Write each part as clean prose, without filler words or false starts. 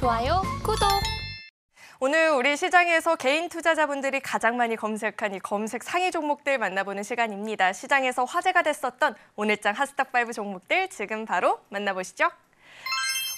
좋아요, 구독! 오늘 우리 시장에서 개인 투자자분들이 가장 많이 검색한 이 검색 상위 종목들 만나보는 시간입니다. 시장에서 화제가 됐었던 오늘장 핫스탑5 종목들 지금 바로 만나보시죠.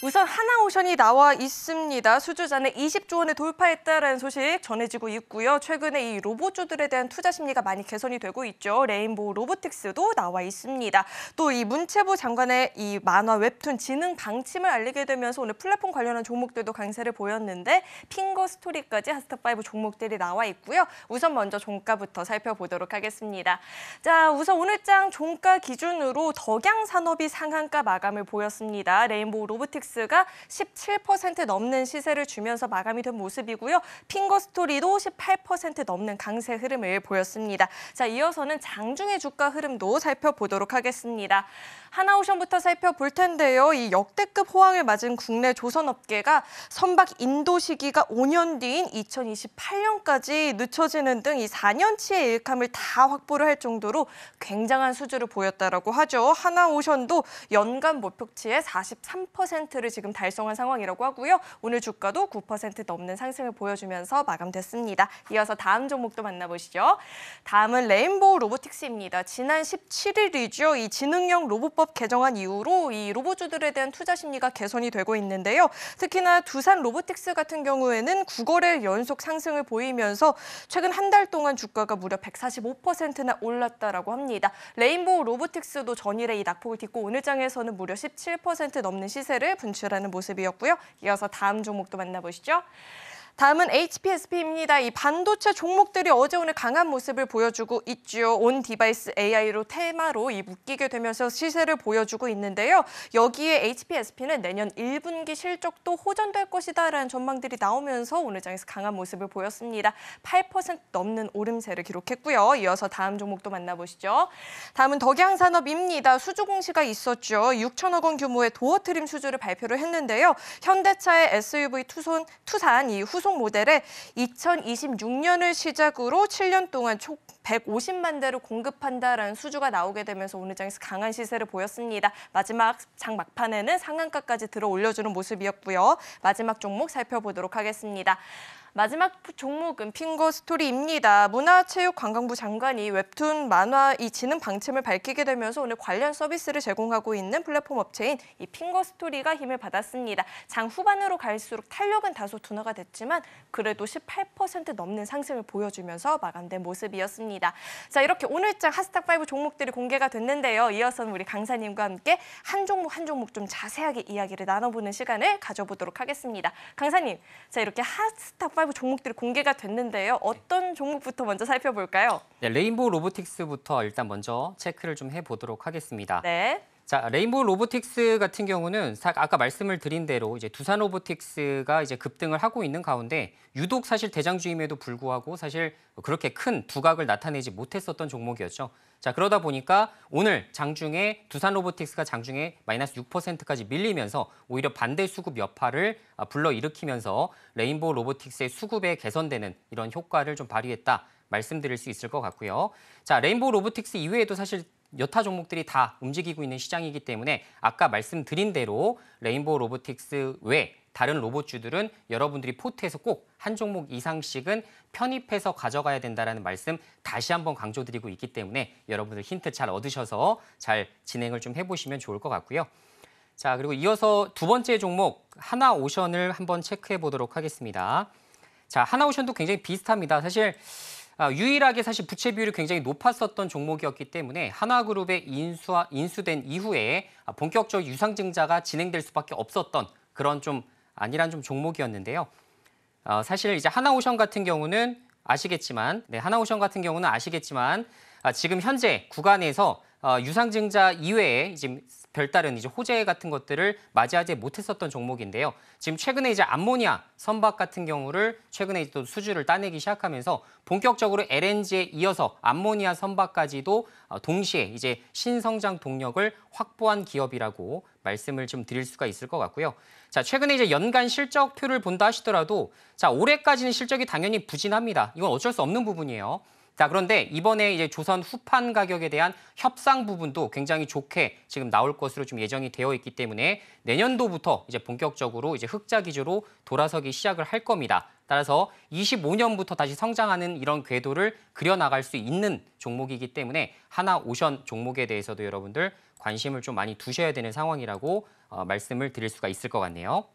우선 하나오션이 나와 있습니다. 수주자는 20조 원을 돌파했다는 소식 전해지고 있고요. 최근에 이 로봇주들에 대한 투자 심리가 많이 개선이 되고 있죠. 레인보우 로보틱스도 나와 있습니다. 또 이 문체부 장관의 이 만화 웹툰 지능 방침을 알리게 되면서 오늘 플랫폼 관련한 종목들도 강세를 보였는데 핑거 스토리까지 핫스탑5 종목들이 나와 있고요. 우선 먼저 종가부터 살펴보도록 하겠습니다. 자, 우선 오늘장 종가 기준으로 덕양산업이 상한가 마감을 보였습니다. 레인보우 로보틱스 가 17% 넘는 시세를 주면서 마감이 된 모습이고요. 핑거스토리도 18% 넘는 강세 흐름을 보였습니다. 자, 이어서는 장중의 주가 흐름도 살펴보도록 하겠습니다. 하나오션부터 살펴볼 텐데요. 이 역대급 호황을 맞은 국내 조선업계가 선박 인도 시기가 5년 뒤인 2028년까지 늦춰지는 등 이 4년치의 일감을 다 확보를 할 정도로 굉장한 수주를 보였다라고 하죠. 하나오션도 연간 목표치의 43%를 지금 달성한 상황이라고 하고요. 오늘 주가도 9% 넘는 상승을 보여주면서 마감됐습니다. 이어서 다음 종목도 만나보시죠. 다음은 레인보우 로보틱스입니다. 지난 17일이죠. 이 지능형 로봇법 개정안 이후로 이 로봇주들에 대한 투자 심리가 개선이 되고 있는데요. 특히나 두산 로보틱스 같은 경우에는 9거래일 연속 상승을 보이면서 최근 한 달 동안 주가가 무려 145%나 올랐다라고 합니다. 레인보우 로보틱스도 전일에 이 낙폭을 딛고 오늘 장에서는 무려 17% 넘는 시세를 분출하는 모습이었고요. 이어서 다음 종목도 만나보시죠. 다음은 HPSP입니다. 이 반도체 종목들이 어제 오늘 강한 모습을 보여주고 있죠. 온 디바이스 AI로 테마로 묶이게 되면서 시세를 보여주고 있는데요. 여기에 HPSP는 내년 1분기 실적도 호전될 것이다라는 전망들이 나오면서 오늘 장에서 강한 모습을 보였습니다. 8% 넘는 오름세를 기록했고요. 이어서 다음 종목도 만나보시죠. 다음은 덕양산업입니다. 수주 공시가 있었죠. 6천억 원 규모의 도어 트림 수주를 발표를 했는데요. 현대차의 SUV 투산 이 후속 모델에 2026년을 시작으로 7년 동안 총 150만 대를 공급한다라는 수주가 나오게 되면서 오늘 장에서 강한 시세를 보였습니다. 마지막 장 막판에는 상한가까지 들어 올려주는 모습이었고요. 마지막 종목 살펴보도록 하겠습니다. 마지막 종목은 핑거스토리입니다. 문화체육관광부 장관이 웹툰 만화 이 지능 방침을 밝히게 되면서 오늘 관련 서비스를 제공하고 있는 플랫폼 업체인 이 핑거스토리가 힘을 받았습니다. 장 후반으로 갈수록 탄력은 다소 둔화가 됐지만 그래도 18% 넘는 상승을 보여주면서 마감된 모습이었습니다. 자, 이렇게 오늘장 핫스탑5 종목들이 공개가 됐는데요. 이어서는 우리 강사님과 함께 한 종목 한 종목 좀 자세하게 이야기를 나눠보는 시간을 가져보도록 하겠습니다. 강사님, 자, 이렇게 핫스탑5 종목들이 공개가 됐는데요. 어떤 종목부터 먼저 살펴볼까요? 네, 레인보우 로보틱스부터 일단 먼저 체크를 좀 해보도록 하겠습니다. 네. 자, 레인보우 로보틱스 같은 경우는 아까 말씀을 드린 대로 이제 두산 로보틱스가 이제 급등을 하고 있는 가운데 유독 사실 대장주임에도 불구하고 사실 그렇게 큰 두각을 나타내지 못했었던 종목이었죠. 자, 그러다 보니까 오늘 장중에 두산 로보틱스가 장중에 마이너스 6%까지 밀리면서 오히려 반대 수급 여파를 불러일으키면서 레인보우 로보틱스의 수급에 개선되는 이런 효과를 좀 발휘했다 말씀드릴 수 있을 것 같고요. 자, 레인보우 로보틱스 이외에도 사실 여타 종목들이 다 움직이고 있는 시장이기 때문에 아까 말씀드린 대로 레인보우 로보틱스 외 다른 로봇주들은 여러분들이 포트에서 꼭 한 종목 이상씩은 편입해서 가져가야 된다는 말씀 다시 한번 강조드리고 있기 때문에 여러분들 힌트 잘 얻으셔서 잘 진행을 좀 해보시면 좋을 것 같고요. 자, 그리고 이어서 두 번째 종목 하나오션을 한번 체크해 보도록 하겠습니다. 자, 하나오션도 굉장히 비슷합니다. 사실 유일하게 사실 부채 비율이 굉장히 높았었던 종목이었기 때문에 하나그룹에 인수된 이후에 본격적 유상증자가 진행될 수밖에 없었던 그런 좀 아니란 좀 종목이었는데요. 사실 이제 하나오션 같은 경우는 아시겠지만 지금 현재 구간에서 유상증자 이외에 지금 별다른 이제 호재 같은 것들을 맞이하지 못했었던 종목인데요. 지금 최근에 이제 암모니아 선박 같은 경우를 최근에 또 수주를 따내기 시작하면서 본격적으로 LNG에 이어서 암모니아 선박까지도 동시에 이제 신성장 동력을 확보한 기업이라고 말씀을 좀 드릴 수가 있을 것 같고요. 자, 최근에 이제 연간 실적표를 본다 하시더라도 자, 올해까지는 실적이 당연히 부진합니다. 이건 어쩔 수 없는 부분이에요. 자, 그런데 이번에 이제 조선 후판 가격에 대한 협상 부분도 굉장히 좋게 지금 나올 것으로 좀 예정이 되어 있기 때문에 내년도부터 이제 본격적으로 이제 흑자 기조로 돌아서기 시작을 할 겁니다. 따라서 25년부터 다시 성장하는 이런 궤도를 그려나갈 수 있는 종목이기 때문에 하나오션 종목에 대해서도 여러분들 관심을 좀 많이 두셔야 되는 상황이라고 말씀을 드릴 수가 있을 것 같네요.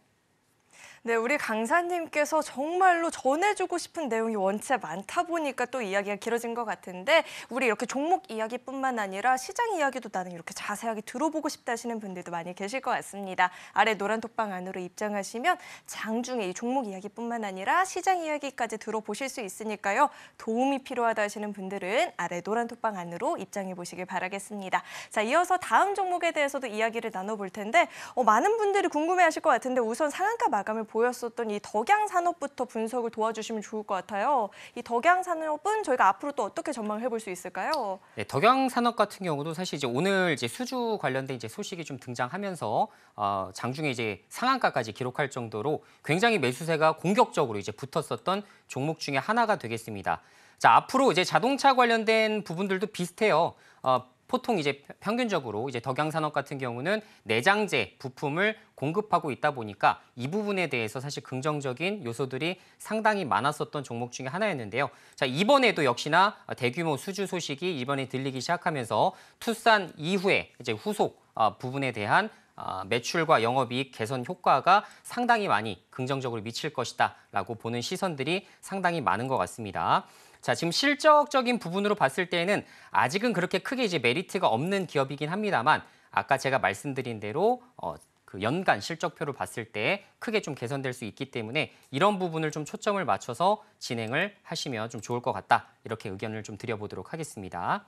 네, 우리 강사님께서 정말로 전해주고 싶은 내용이 원체 많다 보니까 또 이야기가 길어진 것 같은데 우리 이렇게 종목 이야기뿐만 아니라 시장 이야기도 나는 이렇게 자세하게 들어보고 싶다 하시는 분들도 많이 계실 것 같습니다. 아래 노란 톡방 안으로 입장하시면 장중에 이 종목 이야기뿐만 아니라 시장 이야기까지 들어보실 수 있으니까요. 도움이 필요하다 하시는 분들은 아래 노란 톡방 안으로 입장해 보시길 바라겠습니다. 자, 이어서 다음 종목에 대해서도 이야기를 나눠볼 텐데 많은 분들이 궁금해하실 것 같은데 우선 상한가 마감을 보였었던 이 덕양산업부터 분석을 도와주시면 좋을 것 같아요. 이 덕양산업은 저희가 앞으로 또 어떻게 전망을 해볼 수 있을까요? 네, 덕양산업 같은 경우도 사실 이제 오늘 이제 수주 관련된 이제 소식이 좀 등장하면서 장중에 이제 상한가까지 기록할 정도로 굉장히 매수세가 공격적으로 이제 붙었었던 종목 중에 하나가 되겠습니다. 자, 앞으로 이제 자동차 관련된 부분들도 비슷해요. 보통 이제 평균적으로 이제 덕양산업 같은 경우는 내장재 부품을 공급하고 있다 보니까 이 부분에 대해서 사실 긍정적인 요소들이 상당히 많았었던 종목 중에 하나였는데요. 자, 이번에도 역시나 대규모 수주 소식이 이번에 들리기 시작하면서 투싼 이후에 이제 후속 부분에 대한 매출과 영업이익 개선 효과가 상당히 많이 긍정적으로 미칠 것이다라고 보는 시선들이 상당히 많은 것 같습니다. 자, 지금 실적적인 부분으로 봤을 때는 아직은 그렇게 크게 이제 메리트가 없는 기업이긴 합니다만 아까 제가 말씀드린 대로 그 연간 실적표를 봤을 때 크게 좀 개선될 수 있기 때문에 이런 부분을 좀 초점을 맞춰서 진행을 하시면 좀 좋을 것 같다. 이렇게 의견을 좀 드려보도록 하겠습니다.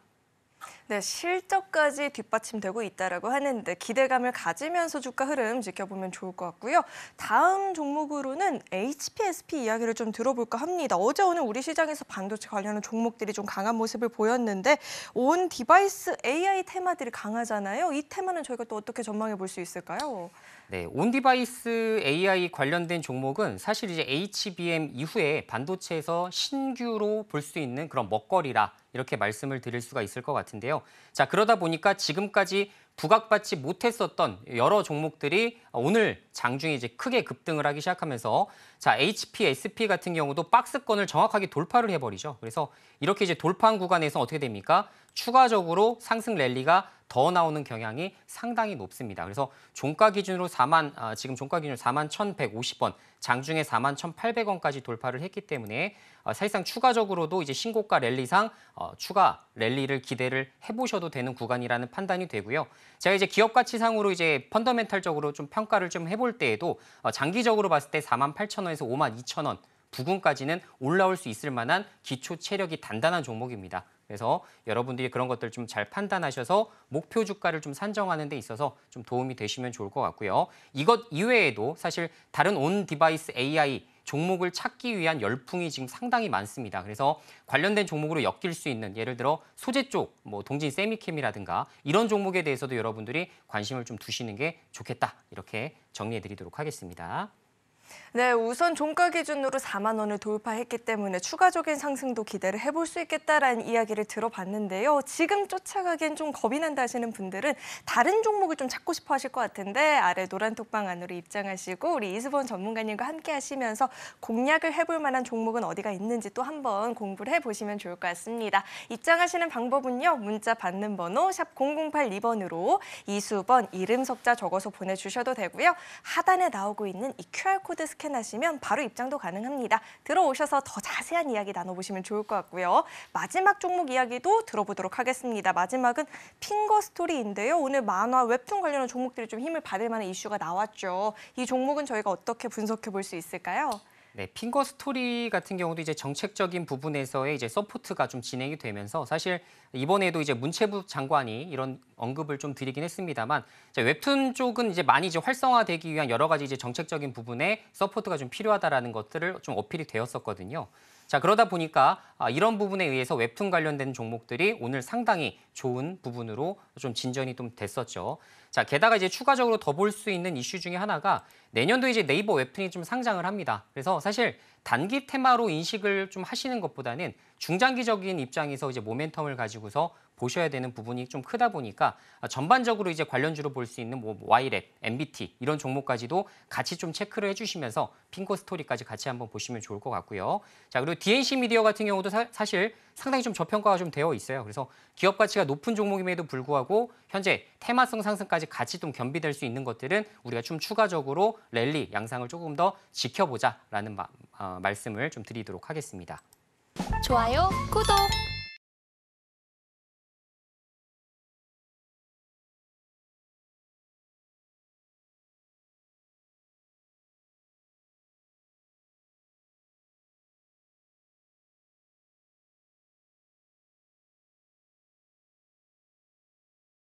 네, 실적까지 뒷받침되고 있다라고 하는데 기대감을 가지면서 주가 흐름 지켜보면 좋을 것 같고요. 다음 종목으로는 HPSP 이야기를 좀 들어볼까 합니다. 어제 오늘 우리 시장에서 반도체 관련한 종목들이 좀 강한 모습을 보였는데 온 디바이스 AI 테마들이 강하잖아요. 이 테마는 저희가 또 어떻게 전망해 볼 수 있을까요? 네, 온디바이스 AI 관련된 종목은 사실 이제 HBM 이후에 반도체에서 신규로 볼 수 있는 그런 먹거리라 이렇게 말씀을 드릴 수가 있을 것 같은데요. 자, 그러다 보니까 지금까지 부각받지 못했었던 여러 종목들이 오늘 장중에 이제 크게 급등을 하기 시작하면서 자, HPSP 같은 경우도 박스권을 정확하게 돌파를 해버리죠. 그래서 이렇게 이제 돌파한 구간에서 어떻게 됩니까? 추가적으로 상승 랠리가 더 나오는 경향이 상당히 높습니다. 그래서 종가 기준으로 지금 종가 기준으로 41,150원, 장중에 41,800원까지 돌파를 했기 때문에 사실상 추가적으로도 이제 신고가 랠리상 추가 랠리를 기대를 해보셔도 되는 구간이라는 판단이 되고요. 제가 이제 기업 가치상으로 이제 펀더멘탈적으로 좀 평가를 좀 해볼 때에도 장기적으로 봤을 때 48,000원에서 52,000원 부근까지는 올라올 수 있을 만한 기초 체력이 단단한 종목입니다. 그래서 여러분들이 그런 것들 좀 잘 판단하셔서 목표 주가를 좀 산정하는 데 있어서 좀 도움이 되시면 좋을 것 같고요. 이것 이외에도 사실 다른 온 디바이스 AI 종목을 찾기 위한 열풍이 지금 상당히 많습니다. 그래서 관련된 종목으로 엮일 수 있는 예를 들어 소재 쪽, 뭐 동진 세미캠이라든가 이런 종목에 대해서도 여러분들이 관심을 좀 두시는 게 좋겠다. 이렇게 정리해 드리도록 하겠습니다. 네, 우선 종가 기준으로 4만 원을 돌파했기 때문에 추가적인 상승도 기대를 해볼 수 있겠다라는 이야기를 들어봤는데요. 지금 쫓아가기엔 좀 겁이 난다 하시는 분들은 다른 종목을 좀 찾고 싶어 하실 것 같은데 아래 노란 톡방 안으로 입장하시고 우리 이수본 전문가님과 함께 하시면서 공략을 해볼 만한 종목은 어디가 있는지 또 한번 공부를 해보시면 좋을 것 같습니다. 입장하시는 방법은요. 문자 받는 번호 샵 0082번으로 이수번, 이름, 석자 적어서 보내주셔도 되고요. 하단에 나오고 있는 이 QR코드 스캔하시면 바로 입장도 가능합니다. 들어오셔서 더 자세한 이야기 나눠보시면 좋을 것 같고요. 마지막 종목 이야기도 들어보도록 하겠습니다. 마지막은 핑거스토리인데요. 오늘 만화, 웹툰 관련한 종목들이 좀 힘을 받을 만한 이슈가 나왔죠. 이 종목은 저희가 어떻게 분석해 볼 수 있을까요? 네, 핑거 스토리 같은 경우도 이제 정책적인 부분에서의 이제 서포트가 좀 진행이 되면서 사실 이번에도 이제 문체부 장관이 이런 언급을 좀 드리긴 했습니다만 웹툰 쪽은 이제 많이 이제 활성화되기 위한 여러 가지 이제 정책적인 부분에 서포트가 좀 필요하다라는 것들을 좀 어필이 되었었거든요. 자, 그러다 보니까 이런 부분에 의해서 웹툰 관련된 종목들이 오늘 상당히 좋은 부분으로 좀 진전이 좀 됐었죠. 자, 게다가 이제 추가적으로 더 볼 수 있는 이슈 중에 하나가 내년도 이제 네이버 웹툰이 좀 상장을 합니다. 그래서 사실 단기 테마로 인식을 좀 하시는 것보다는 중장기적인 입장에서 이제 모멘텀을 가지고서 보셔야 되는 부분이 좀 크다 보니까 전반적으로 이제 관련주로 볼 수 있는 뭐 Y랩, MBT 이런 종목까지도 같이 좀 체크를 해주시면서 핑거 스토리까지 같이 한번 보시면 좋을 것 같고요. 자, 그리고 DNC 미디어 같은 경우도 사실 상당히 좀 저평가가 좀 되어 있어요. 그래서 기업 가치가 높은 종목임에도 불구하고 현재 테마성 상승까지 같이 좀 겸비될 수 있는 것들은 우리가 좀 추가적으로 랠리 양상을 조금 더 지켜보자라는 말씀을 좀 드리도록 하겠습니다. 좋아요, 구독!